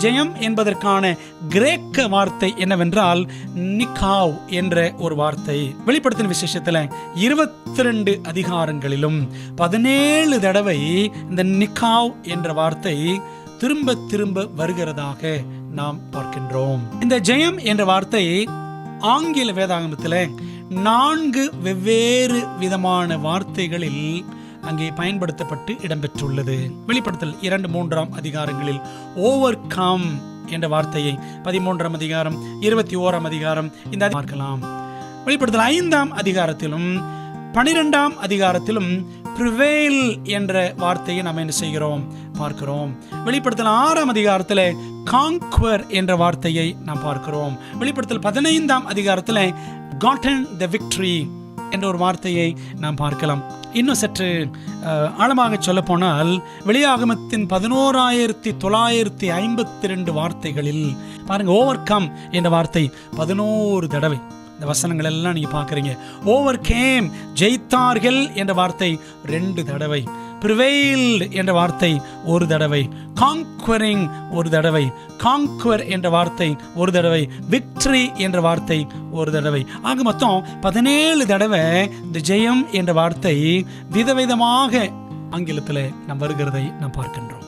ஜெயம் என்பதற்கான கிரேக்க வார்த்தை என்னவென்றால் நிகாவ் என்ற ஒரு வார்த்தை. வெளிப்படுத்தின விசேஷத்தில் 22 அதிகாரங்களிலும் 17 தடவை இந்த நிகாவ் என்ற வார்த்தை திரும்ப திரும்ப வருகிறதாக நாம் பார்க்கின்றோம். இந்த ஜெயம் என்ற வார்த்தை ஆங்கில வேதாகமத்தில் 4 வெவ்வேறு விதமான வார்த்தைகளில் அங்கே பயன்படுத்தப்பட்டு இடம்பெற்றுள்ளது. வெளிப்படுத்தல் 2, 3 அதிகாரங்களில் ஓவர் கம் என்ற வார்த்தையை 13 அதிகாரம் 21 அதிகாரம் இந்த பார்க்கலாம். வெளிப்படுத்தல் 5 அதிகாரத்திலும் 12 அதிகாரத்திலும் prevail என்ற வார்த்தையை நாம் என்ன செய்கிறோம் பார்க்கிறோம். வெளிப்படுத்தல் 6 அதிகாரத்தில் conquer என்ற வார்த்தையை நாம் பார்க்கிறோம். வெளிப்படுத்தல் 15 அதிகாரத்தில் gotten the victory என்ற ஒரு வார்த்தையை நாம் பார்க்கலாம். இன்னும் சற்று ஆழமாக சொல்ல போனால் வெளியாகமத்தின் 11,952 வார்த்தைகளில் பாருங்க, ஓவர் கம் என்ற வார்த்தை 11 தடவை. இந்த வசனங்கள் எல்லாம் நீங்க பார்க்குறீங்க. ஓவர் கேம் ஜெயித்தார்கள் என்ற வார்த்தை 2 தடவை. prevailed என்ற வார்த்தை 1 தடவை. conquering 1 தடவை. conquer என்ற வார்த்தை 1 தடவை. victory என்ற வார்த்தை 1 தடவை. ஆக மொத்தம் 17 தடவை இந்த ஜெயம் என்ற வார்த்தை விதவிதமாக ஆங்கிலத்தில் நாம் வருகிறதை நாம் பார்க்கின்றோம்.